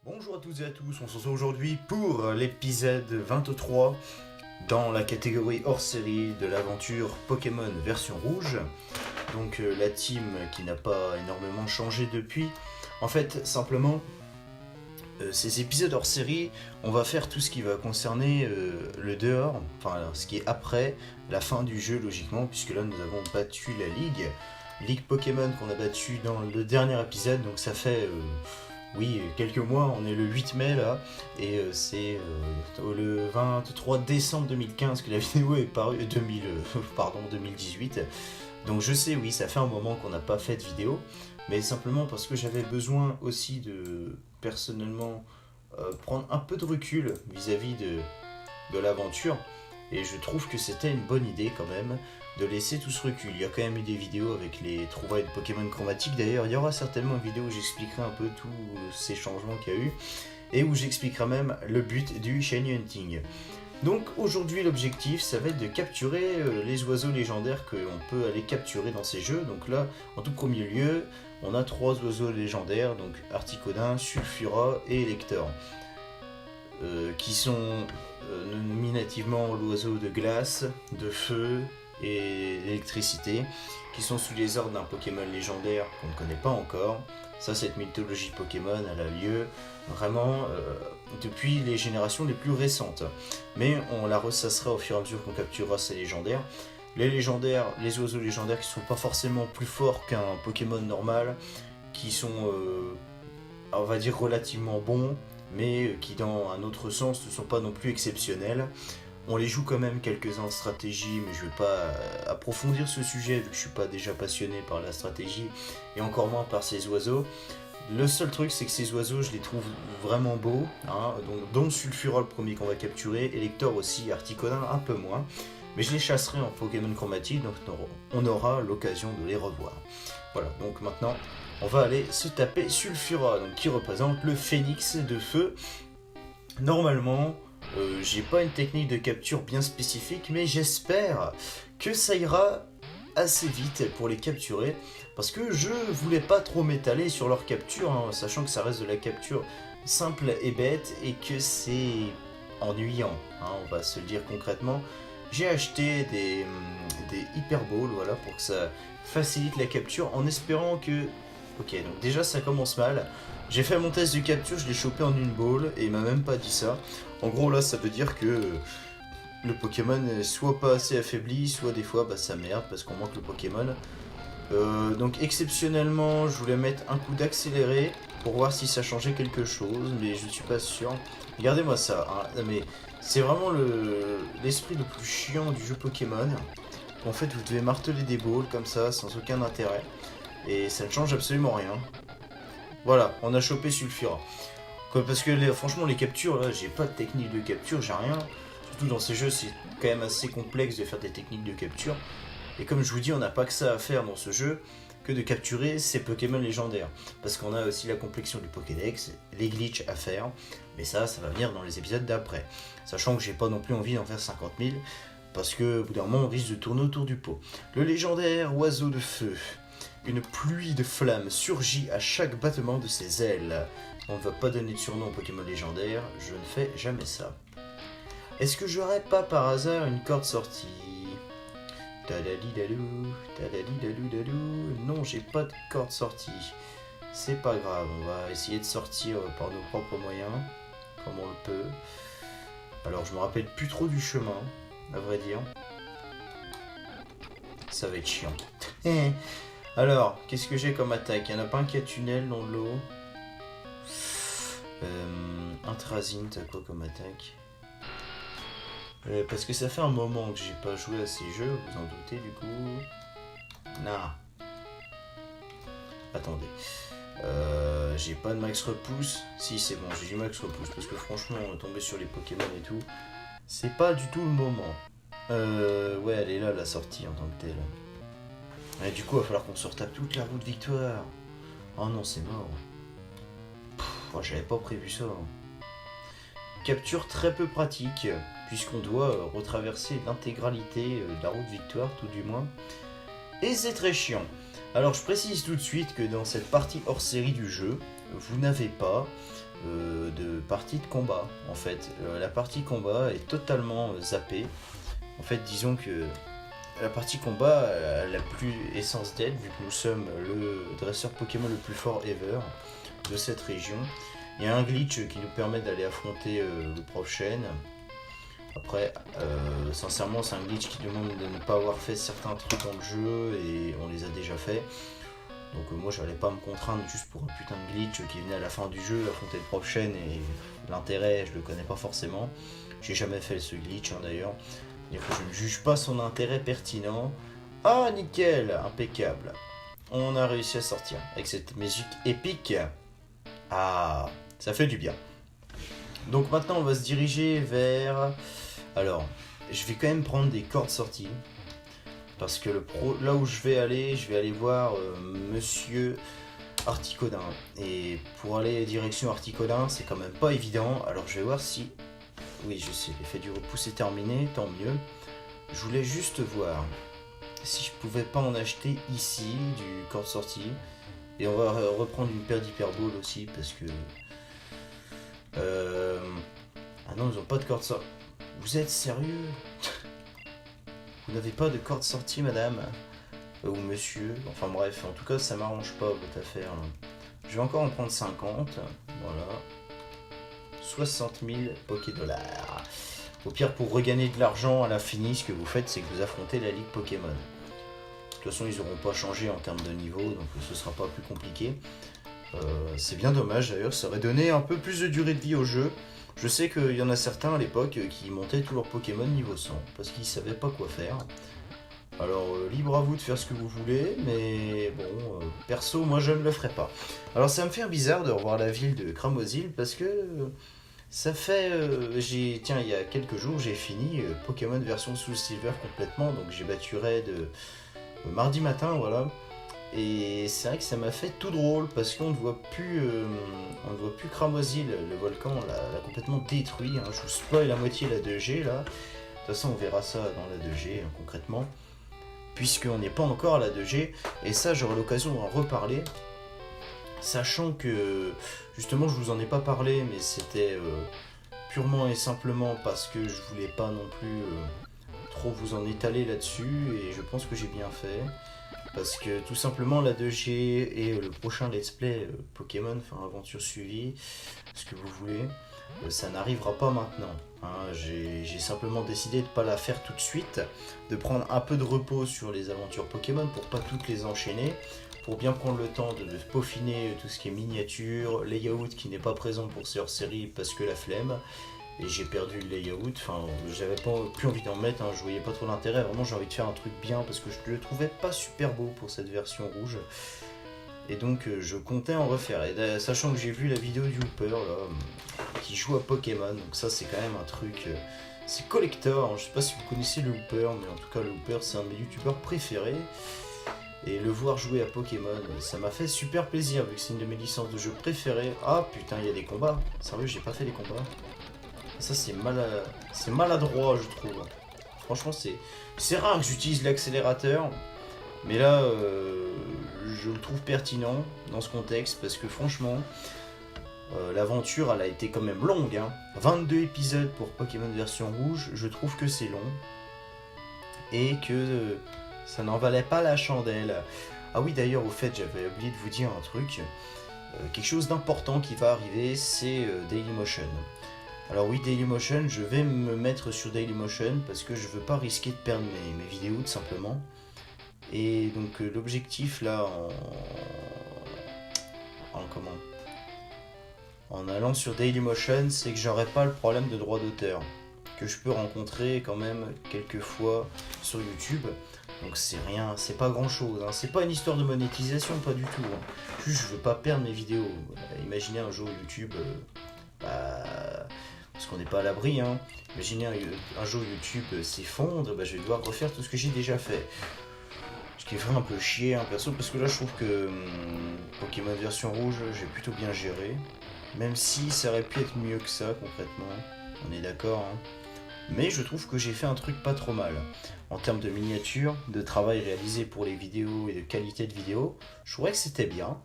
Bonjour à toutes et à tous, on se retrouve aujourd'hui pour l'épisode 23 dans la catégorie hors-série de l'aventure Pokémon version rouge. Donc la team qui n'a pas énormément changé depuis. En fait, simplement, ces épisodes hors-série, on va faire tout ce qui va concerner le dehors, enfin ce qui est après la fin du jeu logiquement, puisque là nous avons battu la Ligue Pokémon qu'on a battu dans le dernier épisode, donc ça fait... Oui, quelques mois, on est le 8 mai là, et c'est le 23 décembre 2015 que la vidéo est parue, 2018. Donc je sais, oui, ça fait un moment qu'on n'a pas fait de vidéo, mais simplement parce que j'avais besoin aussi de, personnellement, prendre un peu de recul vis-à-vis de l'aventure, et je trouve que c'était une bonne idée quand même de laisser tout ce recul. Il y a quand même eu des vidéos avec les trouvailles de Pokémon chromatiques. D'ailleurs, il y aura certainement une vidéo où j'expliquerai un peu tous ces changements qu'il y a eu et où j'expliquerai même le but du Shiny Hunting. Donc aujourd'hui, l'objectif, ça va être de capturer les oiseaux légendaires qu'on peut aller capturer dans ces jeux. Donc là, en tout premier lieu, on a 3 oiseaux légendaires, donc Articodin, Sulfura et Elector, qui sont nominativement l'oiseau de glace, de feu et d'électricité, qui sont sous les ordres d'un Pokémon légendaire qu'on ne connaît pas encore. Ça, cette mythologie Pokémon, elle a lieu vraiment depuis les générations les plus récentes. Mais on la ressassera au fur et à mesure qu'on capturera ces légendaires. Les légendaires, les oiseaux légendaires qui ne sont pas forcément plus forts qu'un Pokémon normal, qui sont, on va dire, relativement bons, mais qui dans un autre sens ne sont pas non plus exceptionnels. On les joue quand même quelques-uns en stratégie, mais je ne vais pas approfondir ce sujet vu que je ne suis pas déjà passionné par la stratégie et encore moins par ces oiseaux. Le seul truc, c'est que ces oiseaux, je les trouve vraiment beaux, hein, dont Sulfura, le premier qu'on va capturer, Elector aussi, Articodin un peu moins, mais je les chasserai en Pokémon chromatique, donc on aura l'occasion de les revoir. Voilà, donc maintenant, on va aller se taper Sulfura, donc qui représente le phénix de feu. Normalement, j'ai pas une technique de capture bien spécifique, mais j'espère que ça ira assez vite pour les capturer, parce que je voulais pas trop m'étaler sur leur capture, hein, sachant que ça reste de la capture simple et bête, et que c'est ennuyant, hein, on va se le dire concrètement. J'ai acheté des Hyper Balls, voilà, pour que ça facilite la capture, en espérant que... Ok, donc déjà ça commence mal. J'ai fait mon test de capture, je l'ai chopé en une ball et il m'a même pas dit ça. En gros là ça veut dire que le Pokémon est soit pas assez affaibli, soit des fois ça merde parce qu'on manque le Pokémon. Donc exceptionnellement je voulais mettre un coup d'accéléré pour voir si ça changeait quelque chose, mais je suis pas sûr. Regardez-moi ça, hein. Mais c'est vraiment l'esprit le plus chiant du jeu Pokémon. En fait vous devez marteler des balls comme ça sans aucun intérêt. Et ça ne change absolument rien. Voilà, on a chopé Sulfura. Parce que franchement les captures, là j'ai pas de technique de capture, j'ai rien. Surtout dans ces jeux c'est quand même assez complexe de faire des techniques de capture. Et comme je vous dis, on n'a pas que ça à faire dans ce jeu que de capturer ces Pokémon légendaires. Parce qu'on a aussi la complexion du Pokédex, les glitches à faire. Mais ça va venir dans les épisodes d'après. Sachant que j'ai pas non plus envie d'en faire 50 000. Parce que au bout d'un moment on risque de tourner autour du pot. Le légendaire oiseau de feu. Une pluie de flammes surgit à chaque battement de ses ailes. On ne va pas donner de surnom au Pokémon légendaire, je ne fais jamais ça. Est-ce que j'aurais pas par hasard une corde sortie? Tadadidalou, tadadidalou. Non, j'ai pas de corde sortie. C'est pas grave, on va essayer de sortir par nos propres moyens, comme on le peut. Alors je me rappelle plus trop du chemin, à vrai dire. Ça va être chiant. Alors, qu'est-ce que j'ai comme attaque? Il n'y en a pas un qui a tunnel dans l'eau. Intrazine, t'as quoi comme attaque? Parce que ça fait un moment que j'ai pas joué à ces jeux, vous en doutez du coup. Nah. Attendez. J'ai pas de max repousse. Si, c'est bon, j'ai du max repousse. Parce que franchement, tomber sur les Pokémon et tout, c'est pas du tout le moment. Ouais, elle est là, la sortie en tant que telle. Et du coup, il va falloir qu'on se retape toute la route victoire. Oh non, c'est mort. J'avais pas prévu ça. Capture très peu pratique, puisqu'on doit retraverser l'intégralité de la route victoire, tout du moins. Et c'est très chiant. Alors je précise tout de suite que dans cette partie hors série du jeu, vous n'avez pas de partie de combat en fait. La partie combat est totalement zappée. En fait, disons que la partie combat a la plus essence d'être, vu que nous sommes le dresseur Pokémon le plus fort ever de cette région. Il y a un glitch qui nous permet d'aller affronter le prochain. Après, sincèrement, c'est un glitch qui demande de ne pas avoir fait certains trucs dans le jeu et on les a déjà fait. Donc moi, je n'allais pas me contraindre juste pour un putain de glitch qui venait à la fin du jeu, affronter le prochain et l'intérêt, je le connais pas forcément. J'ai jamais fait ce glitch d'ailleurs. Je ne juge pas son intérêt pertinent. Ah, nickel, impeccable. On a réussi à sortir avec cette musique épique. Ah, ça fait du bien. Donc maintenant, on va se diriger vers... Alors, je vais quand même prendre des cordes sorties. Parce que là où je vais aller voir Monsieur Articodin. Et pour aller direction Articodin, c'est quand même pas évident. Alors je vais voir si... Oui, je sais, l'effet du repousse est terminé, tant mieux. Je voulais juste voir si je pouvais pas en acheter ici, du corde sortie. Et on va reprendre une paire d'hyperballs aussi, parce que... Ah non, ils ont pas de corde sortie. Vous êtes sérieux? Vous n'avez pas de corde sortie, madame? Ou monsieur? Enfin bref, en tout cas, ça m'arrange pas, votre affaire. Je vais encore en prendre 50. Voilà. 60 000 Pokédollars. Au pire, pour regagner de l'argent à l'infini, ce que vous faites, c'est que vous affrontez la Ligue Pokémon. De toute façon, ils n'auront pas changé en termes de niveau, donc ce sera pas plus compliqué. C'est bien dommage d'ailleurs, ça aurait donné un peu plus de durée de vie au jeu. Je sais qu'il y en a certains à l'époque qui montaient tous leurs Pokémon niveau 100, parce qu'ils savaient pas quoi faire. Alors, libre à vous de faire ce que vous voulez, mais bon, perso, moi je ne le ferai pas. Alors ça me fait bizarre de revoir la ville de Cramoisil, parce que ça fait... Tiens, il y a quelques jours, j'ai fini Pokémon version Soul Silver complètement, donc j'ai battu Raid mardi matin, voilà. Et c'est vrai que ça m'a fait tout drôle, parce qu'on ne voit plus Cramoisil, le volcan l'a complètement détruit. Hein. Je vous spoil la moitié de la 2G, là. De toute façon, on verra ça dans la 2G, concrètement. Puisqu'on n'est pas encore à la 2G, et ça j'aurai l'occasion d'en reparler, sachant que justement je vous en ai pas parlé, mais c'était purement et simplement parce que je voulais pas non plus trop vous en étaler là-dessus, et je pense que j'ai bien fait, parce que tout simplement la 2G et le prochain let's play Pokémon, enfin aventure suivie, ce que vous voulez, ça n'arrivera pas maintenant. Hein, j'ai simplement décidé de ne pas la faire tout de suite, de prendre un peu de repos sur les aventures Pokémon pour pas toutes les enchaîner, pour bien prendre le temps de peaufiner tout ce qui est miniature, layout qui n'est pas présent pour ces hors-série parce que la flemme, et j'ai perdu le layout, enfin j'avais pas plus envie d'en mettre, hein, je voyais pas trop l'intérêt, vraiment j'ai envie de faire un truc bien parce que je le trouvais pas super beau pour cette version rouge. Et donc je comptais en refaire, et sachant que j'ai vu la vidéo du Hooper là, qui joue à Pokémon, donc ça c'est quand même un truc, c'est collector, hein. Je sais pas si vous connaissez le Hooper, mais en tout cas le Hooper c'est un de mes youtubeurs préférés, et le voir jouer à Pokémon, ça m'a fait super plaisir, vu que c'est une de mes licences de jeux préférées. Ah putain, il y a des combats, sérieux j'ai pas fait les combats, ça c'est maladroit je trouve, franchement c'est rare que j'utilise l'accélérateur. Mais là, je le trouve pertinent dans ce contexte parce que franchement, l'aventure elle a été quand même longue. Hein. 22 épisodes pour Pokémon version rouge, je trouve que c'est long. Et que ça n'en valait pas la chandelle. Ah oui, d'ailleurs, au fait, j'avais oublié de vous dire un truc. Quelque chose d'important qui va arriver, c'est Dailymotion. Alors oui, Dailymotion, je vais me mettre sur Dailymotion parce que je veux pas risquer de perdre mes vidéos tout simplement. Et donc l'objectif là en allant sur Dailymotion, c'est que j'aurai pas le problème de droit d'auteur que je peux rencontrer quand même quelques fois sur YouTube. Donc c'est rien, c'est pas grand chose, hein. C'est pas une histoire de monétisation, pas du tout. Hein. Juste je veux pas perdre mes vidéos. Imaginez un jour YouTube, parce qu'on n'est pas à l'abri. Hein. Imaginez un jour YouTube s'effondre, je vais devoir refaire tout ce que j'ai déjà fait. Ce qui ferait un peu chier, hein, perso, parce que là je trouve que Pokémon version rouge, j'ai plutôt bien géré. Même si ça aurait pu être mieux que ça, concrètement. On est d'accord, hein. Mais je trouve que j'ai fait un truc pas trop mal. En termes de miniature, de travail réalisé pour les vidéos et de qualité de vidéo, je trouvais que c'était bien.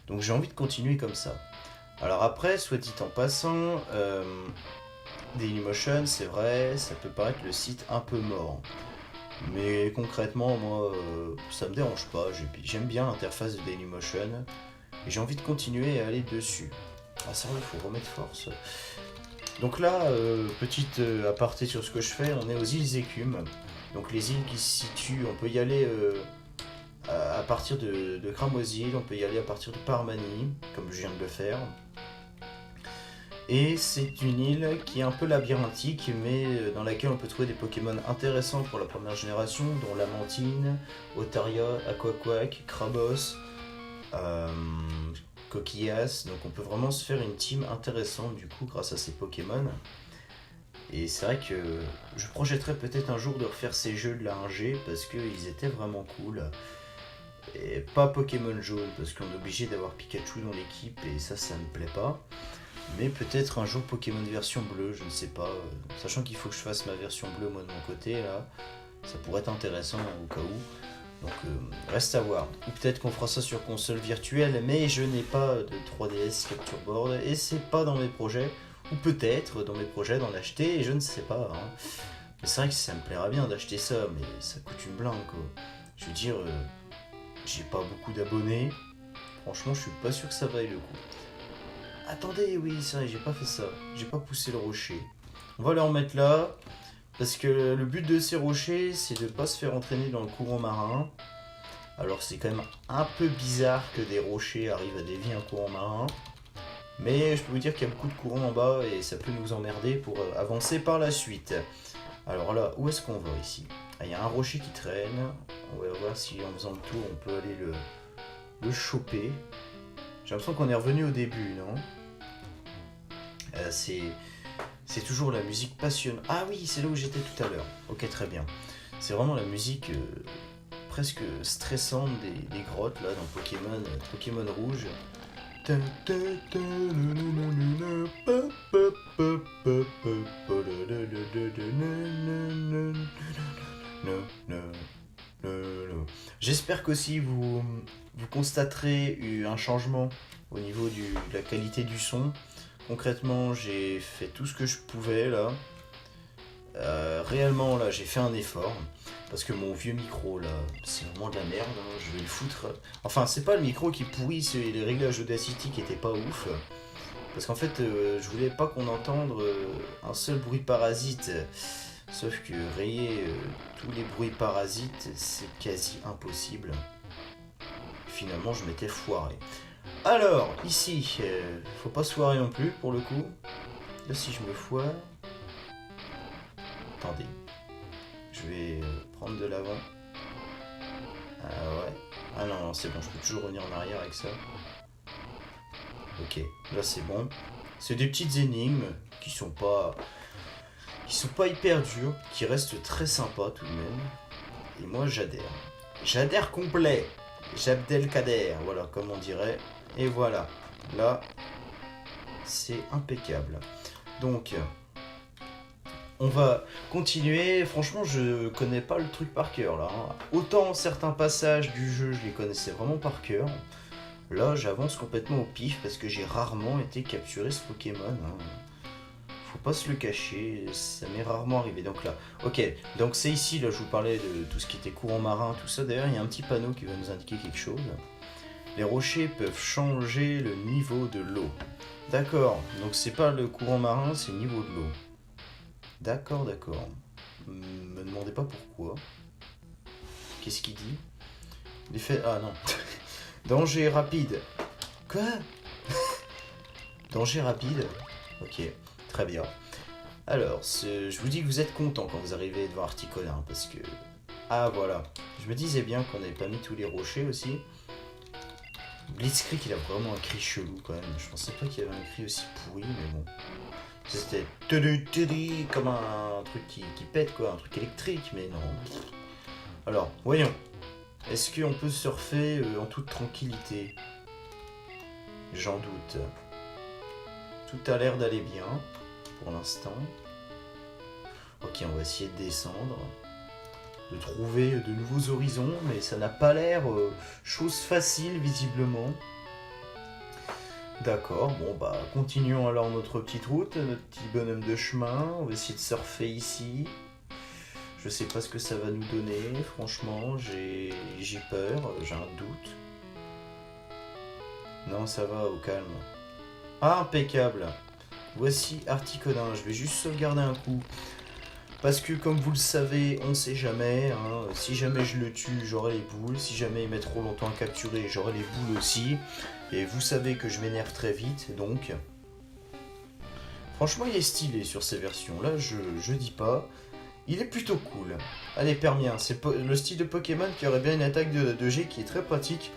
Donc j'ai envie de continuer comme ça. Alors après, soit dit en passant, Dailymotion, c'est vrai, ça peut paraître le site un peu mort. Mais concrètement, moi, ça me dérange pas. J'aime bien l'interface de Dailymotion. Et j'ai envie de continuer à aller dessus. Ah ça, il faut remettre force. Donc là, petite aparté sur ce que je fais, on est aux îles Écumes. Donc les îles qui se situent, on peut y aller à partir de Cramoisil, on peut y aller à partir de Parmanie, comme je viens de le faire. Et c'est une île qui est un peu labyrinthique, mais dans laquelle on peut trouver des Pokémon intéressants pour la première génération, dont Lamantine, Otaria, Aquaquack, Krabos, Coquillas. Donc on peut vraiment se faire une team intéressante du coup grâce à ces Pokémon. Et c'est vrai que je projetterais peut-être un jour de refaire ces jeux de la 1G parce qu'ils étaient vraiment cool. Et pas Pokémon jaune parce qu'on est obligé d'avoir Pikachu dans l'équipe et ça me plaît pas. Mais peut-être un jour Pokémon version bleue, je ne sais pas. Sachant qu'il faut que je fasse ma version bleue moi de mon côté là, ça pourrait être intéressant au cas où. Donc reste à voir. Ou peut-être qu'on fera ça sur console virtuelle, mais je n'ai pas de 3DS Capture Board et c'est pas dans mes projets. Ou peut-être dans mes projets d'en acheter, et je ne sais pas. Hein. Mais c'est vrai que ça me plairait bien d'acheter ça, mais ça coûte une blinde quoi. Je veux dire, j'ai pas beaucoup d'abonnés. Franchement, je suis pas sûr que ça vaille le coup. Attendez, oui, c'est vrai, j'ai pas fait ça. J'ai pas poussé le rocher. On va le remettre là. Parce que le but de ces rochers, c'est de pas se faire entraîner dans le courant marin. Alors c'est quand même un peu bizarre que des rochers arrivent à dévier un courant marin. Mais je peux vous dire qu'il y a beaucoup de courant en bas et ça peut nous emmerder pour avancer par la suite. Alors là, où est-ce qu'on va ici? Il y a un rocher qui traîne. On va voir si en faisant le tour, on peut aller le choper. J'ai l'impression qu'on est revenu au début, non? C'est toujours la musique passionnante. Ah oui, c'est là où j'étais tout à l'heure. Ok, très bien. C'est vraiment la musique presque stressante des grottes là dans Pokémon Rouge. J'espère qu'aussi vous constaterez un changement au niveau de la qualité du son. Concrètement, j'ai fait tout ce que je pouvais là. Réellement là, j'ai fait un effort. Parce que mon vieux micro là, c'est vraiment de la merde, hein, je vais le foutre. Enfin, c'est pas le micro qui pourrit, c'est les réglages d'Audacity qui étaient pas ouf. Parce qu'en fait, je voulais pas qu'on entende un seul bruit parasite. Sauf que rayer tous les bruits parasites, c'est quasi impossible. Finalement, je m'étais foiré. Alors, ici, faut pas se foirer non plus pour le coup. Là, si je me foire. Attendez. Je vais prendre de l'avant. Ah ouais. Ah non, c'est bon, je peux toujours revenir en arrière avec ça. Ok, là c'est bon. C'est des petites énigmes qui sont pas hyper dures, qui restent très sympas tout de même. Et moi j'adhère. J'adhère complet. J'Abdelkader, voilà, comme on dirait. Et voilà. Là, c'est impeccable. Donc, on va continuer. Franchement, je connais pas le truc par cœur là. Hein. Autant certains passages du jeu, je les connaissais vraiment par cœur. Là, j'avance complètement au pif parce que j'ai rarement été capturé ce Pokémon. Hein. Faut pas se le cacher, ça m'est rarement arrivé. Donc là, ok. Donc c'est ici, là, je vous parlais de tout ce qui était courant marin, tout ça. D'ailleurs, il y a un petit panneau qui va nous indiquer quelque chose. Les rochers peuvent changer le niveau de l'eau. D'accord. Donc c'est pas le courant marin, c'est le niveau de l'eau. D'accord. Me demandez pas pourquoi. Qu'est-ce qu'il dit? L'effet... Ah non. Danger rapide. Quoi? Danger rapide? Ok, très bien. Alors, je vous dis que vous êtes content quand vous arrivez devant Articolin, parce que... Ah voilà. Je me disais bien qu'on n'avait pas mis tous les rochers aussi. Blitzkrieg, il a vraiment un cri chelou quand même. Je pensais pas qu'il y avait un cri aussi pourri, mais bon. C'était comme un truc qui pète quoi, un truc électrique, mais non. Alors, voyons. Est-ce qu'on peut surfer en toute tranquillité? J'en doute. Tout a l'air d'aller bien, pour l'instant. Ok, on va essayer de descendre. De trouver de nouveaux horizons, mais ça n'a pas l'air chose facile, visiblement. D'accord, bon bah continuons alors notre petite route, notre petit bonhomme de chemin. On va essayer de surfer ici. Je sais pas ce que ça va nous donner, franchement, j'ai peur, j'ai un doute. Non, ça va, au calme. Ah, impeccable. Voici Articodin, je vais juste sauvegarder un coup. Parce que comme vous le savez, on sait jamais, hein, si jamais je le tue, j'aurai les boules, si jamais il met trop longtemps à capturer, j'aurai les boules aussi. Et vous savez que je m'énerve très vite, donc... Franchement, il est stylé sur ces versions-là, je dis pas. Il est plutôt cool. Allez, Permien, c'est le style de Pokémon qui aurait bien une attaque de 2G qui est très pratique.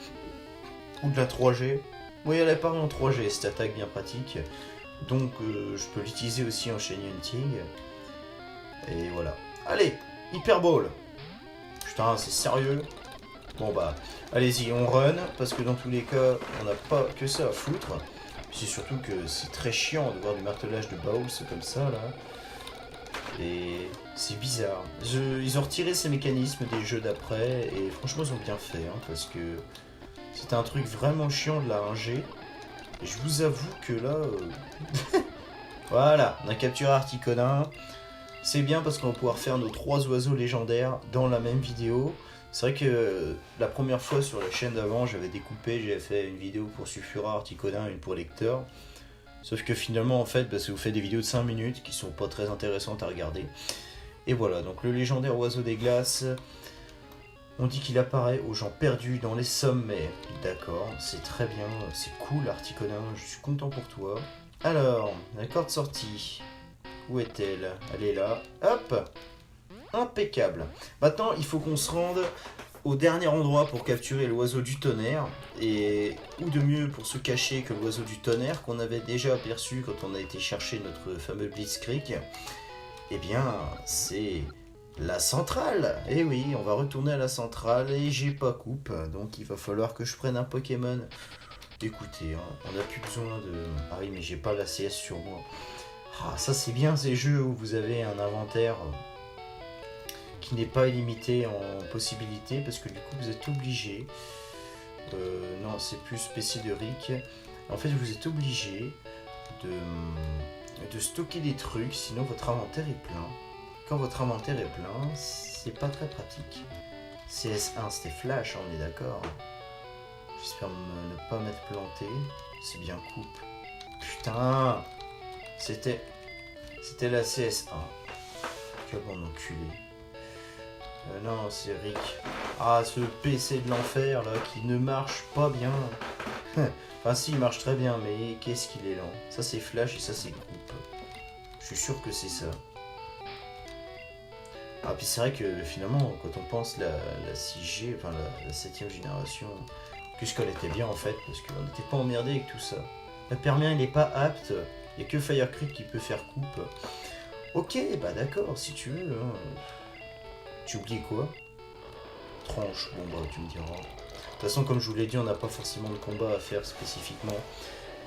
Ou de la 3G. Oui, elle apparaît en 3G, cette attaque bien pratique. Donc, je peux l'utiliser aussi en Shiny Hunting. Et voilà. Allez, Hyper Ball. Putain, c'est sérieux. Bon bah, allez-y, on run, parce que dans tous les cas, on n'a pas que ça à foutre. C'est surtout que c'est très chiant de voir du martelage de Bowls comme ça, là. Et c'est bizarre. Ils ont retiré ces mécanismes des jeux d'après, et franchement, ils ont bien fait, hein, parce que c'était un truc vraiment chiant de la 1G. Et je vous avoue que là... Voilà, on a capturé Articodin. C'est bien parce qu'on va pouvoir faire nos 3 oiseaux légendaires dans la même vidéo. C'est vrai que la première fois sur la chaîne d'avant, j'avais découpé, j'avais fait une vidéo pour Sulfura, Articodin et une pour Lecteur. Sauf que finalement, en fait, bah, ça vous fait des vidéos de 5 minutes qui sont pas très intéressantes à regarder. Et voilà, donc le légendaire oiseau des glaces, on dit qu'il apparaît aux gens perdus dans les sommets. D'accord, c'est très bien, c'est cool Articodin, je suis content pour toi. Alors, la corde sortie. Où est-elle? Elle est là. Hop! Impeccable. Maintenant, il faut qu'on se rende au dernier endroit pour capturer l'oiseau du tonnerre. Et où de mieux pour se cacher que l'oiseau du tonnerre qu'on avait déjà aperçu quand on a été chercher notre fameux Blitzkrieg. Eh bien, c'est la centrale. Eh oui, on va retourner à la centrale et j'ai pas coupe. Donc il va falloir que je prenne un Pokémon. Écoutez, hein, on n'a plus besoin de... Ah oui, mais j'ai pas la CS sur moi. Ah, ça c'est bien ces jeux où vous avez un inventaire qui n'est pas illimité en possibilités parce que du coup vous êtes obligé, non c'est plus spécial de Rick, en fait vous êtes obligé de stocker des trucs sinon votre inventaire est plein. Quand votre inventaire est plein, c'est pas très pratique. CS1 c'était Flash, on est d'accord. J'espère ne pas m'être planté, c'est bien coupe. Putain, c'était la CS1. Quel bon enculé. Non, c'est Rick. Ah, ce PC de l'enfer là qui ne marche pas bien. Enfin, si, il marche très bien, mais qu'est-ce qu'il est lent. Ça, c'est Flash et ça, c'est Groupe. Je suis sûr que c'est ça. Ah, puis c'est vrai que finalement, quand on pense la 6G, enfin la 7ème génération, qu'est-ce qu'elle était bien en fait, parce qu'on n'était pas emmerdé avec tout ça. Le Permien, il n'est pas apte. Il n'y a que Fire Creep qui peut faire coupe. Ok, bah d'accord, si tu veux. Hein. Tu oublies quoi? Tranche, bon bah tu me diras. De toute façon, comme je vous l'ai dit, on n'a pas forcément de combat à faire spécifiquement.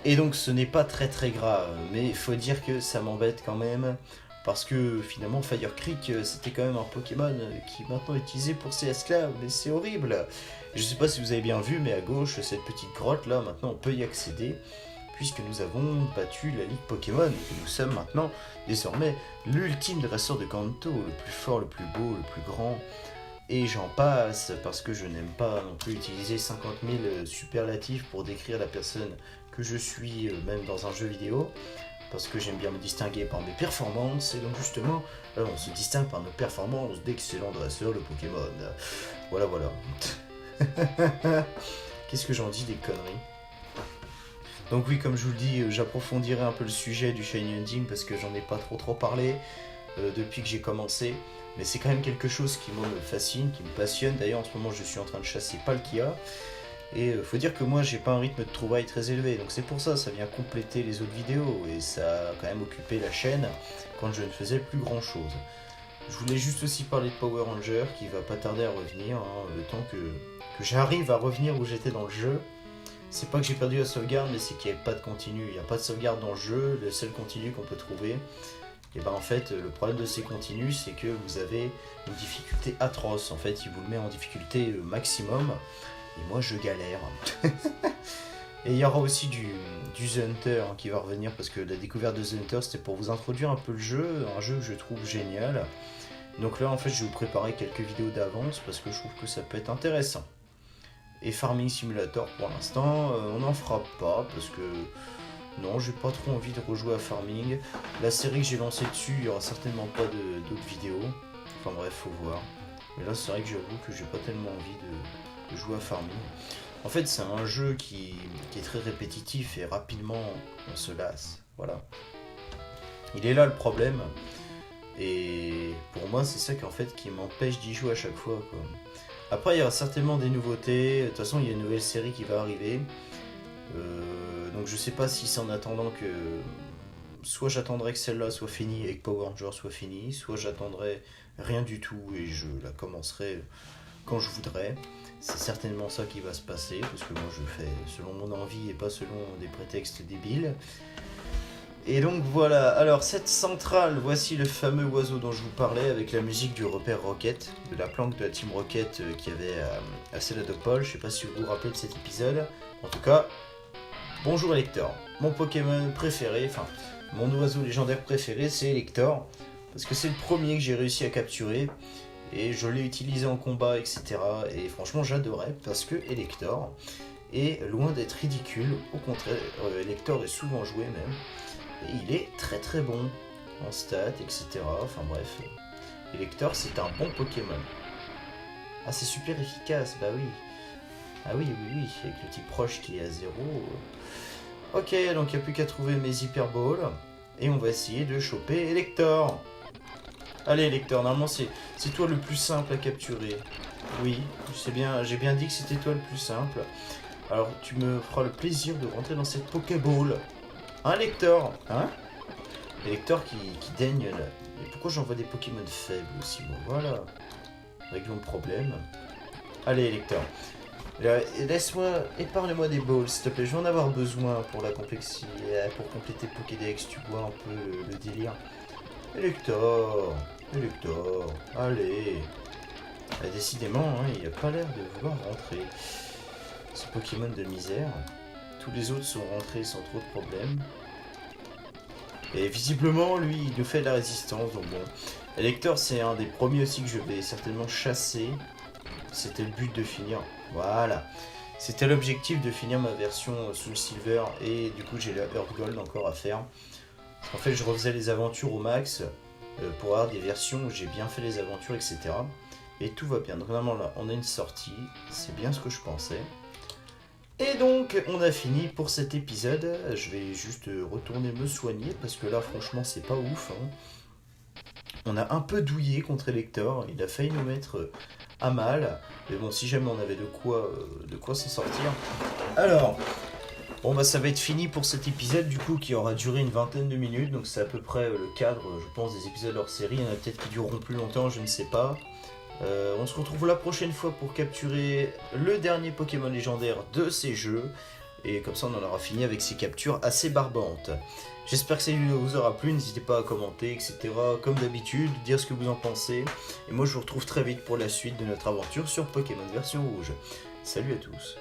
Et donc ce n'est pas très très grave. Mais il faut dire que ça m'embête quand même. Parce que finalement, Fire Creek, c'était quand même un Pokémon qui est maintenant utilisé pour ses esclaves. Mais c'est horrible. Je sais pas si vous avez bien vu, mais à gauche, cette petite grotte là, maintenant on peut y accéder. Puisque nous avons battu la Ligue Pokémon. Et nous sommes maintenant, désormais, l'ultime dresseur de Kanto, le plus fort, le plus beau, le plus grand. Et j'en passe, parce que je n'aime pas non plus utiliser 50 000 superlatifs pour décrire la personne que je suis, même dans un jeu vidéo. Parce que j'aime bien me distinguer par mes performances. Et donc justement, on se distingue par nos performances d'excellents dresseurs de Pokémon. Voilà, voilà. Qu'est-ce que j'en dis des conneries? Donc oui, comme je vous le dis, j'approfondirai un peu le sujet du Shiny Hunting parce que j'en ai pas trop parlé depuis que j'ai commencé. Mais c'est quand même quelque chose qui moi, me fascine, qui me passionne. D'ailleurs, en ce moment, je suis en train de chasser Palkia. Et faut dire que moi, j'ai pas un rythme de trouvaille très élevé. Donc c'est pour ça, ça vient compléter les autres vidéos. Et ça a quand même occupé la chaîne quand je ne faisais plus grand chose. Je voulais juste aussi parler de Power Ranger qui va pas tarder à revenir. Hein, le temps que j'arrive à revenir où j'étais dans le jeu. C'est pas que j'ai perdu la sauvegarde, mais c'est qu'il n'y a pas de continu. Il n'y a pas de sauvegarde dans le jeu. Le seul continu qu'on peut trouver, et ben en fait, le problème de ces continus, c'est que vous avez une difficulté atroce. En fait, il vous le met en difficulté maximum. Et moi, je galère. Et il y aura aussi du The Hunter qui va revenir, parce que la découverte de The Hunter c'était pour vous introduire un peu le jeu, un jeu que je trouve génial. Donc là en fait je vais vous préparer quelques vidéos d'avance parce que je trouve que ça peut être intéressant. Et Farming Simulator pour l'instant on n'en fera pas parce que non, j'ai pas trop envie de rejouer à Farming. La série que j'ai lancée dessus, il y aura certainement pas d'autres vidéos. Enfin bref, faut voir. Mais là c'est vrai que j'avoue que j'ai pas tellement envie de jouer à Farming. En fait, c'est un jeu qui est très répétitif et rapidement on se lasse. Voilà. Il est là le problème. Et pour moi, c'est ça qui m'empêche d'y jouer à chaque fois, quoi. Après, il y aura certainement des nouveautés. De toute façon, il y a une nouvelle série qui va arriver. Donc je sais pas si c'est en attendant que... Soit j'attendrai que celle-là soit finie et que Power Rangers soit fini, soit j'attendrai rien du tout et je la commencerai quand je voudrais. C'est certainement ça qui va se passer, parce que moi je fais selon mon envie et pas selon des prétextes débiles. Et donc voilà, alors cette centrale, voici le fameux oiseau dont je vous parlais, avec la musique du repère Rocket, de la planque de la Team Rocket qu'il y avait à Céladopol. Je sais pas si vous vous rappelez de cet épisode. En tout cas, bonjour Elector. Mon Pokémon préféré, enfin mon oiseau légendaire préféré, c'est Elector, parce que c'est le premier que j'ai réussi à capturer. Et je l'ai utilisé en combat, etc. Et franchement, j'adorais parce que Elector est loin d'être ridicule. Au contraire, Elector est souvent joué même. Et il est très très bon en stats, etc. Enfin bref, Elector c'est un bon Pokémon. Ah, c'est super efficace, bah oui. Ah oui, avec le type proche qui est à 0. Ok, donc il n'y a plus qu'à trouver mes Hyper Balls. Et on va essayer de choper Elector. Allez Elector, normalement c'est toi le plus simple à capturer. Oui, j'ai bien dit que c'était toi le plus simple. Alors tu me feras le plaisir de rentrer dans cette Pokéball. Hein Elector? Hein? Elector qui daigne là. Et pourquoi j'envoie des Pokémon faibles aussi moi? Voilà. Réglons le problème. Allez Elector. Épargne-moi des balls s'il te plaît, je vais en avoir besoin pour la complexité, pour compléter le Pokédex, tu vois un peu le délire. Elector, allez. Ah, décidément, hein, il a pas l'air de vouloir rentrer. Ce Pokémon de misère. Tous les autres sont rentrés sans trop de problèmes. Et visiblement, lui, il nous fait de la résistance. Donc bon, Elector, c'est un des premiers aussi que je vais certainement chasser. C'était le but de finir. Voilà. C'était l'objectif de finir ma version Soul Silver. Et du coup, j'ai la Earth Gold encore à faire. En fait, je refaisais les aventures au max pour avoir des versions où j'ai bien fait les aventures, etc. Et tout va bien. Donc normalement là, on a une sortie. C'est bien ce que je pensais. Et donc, on a fini pour cet épisode. Je vais juste retourner me soigner parce que là, franchement, c'est pas ouf. Hein. On a un peu douillé contre Elector. Il a failli nous mettre à mal. Mais bon, si jamais on avait de quoi s'en sortir. Alors... Bon bah ça va être fini pour cet épisode du coup qui aura duré une vingtaine de minutes, donc c'est à peu près le cadre je pense des épisodes hors série, il y en a peut-être qui dureront plus longtemps, je ne sais pas. On se retrouve la prochaine fois pour capturer le dernier Pokémon légendaire de ces jeux, et comme ça on en aura fini avec ces captures assez barbantes. J'espère que cette vidéo vous aura plu, n'hésitez pas à commenter, etc. Comme d'habitude, dire ce que vous en pensez, et moi je vous retrouve très vite pour la suite de notre aventure sur Pokémon version rouge. Salut à tous.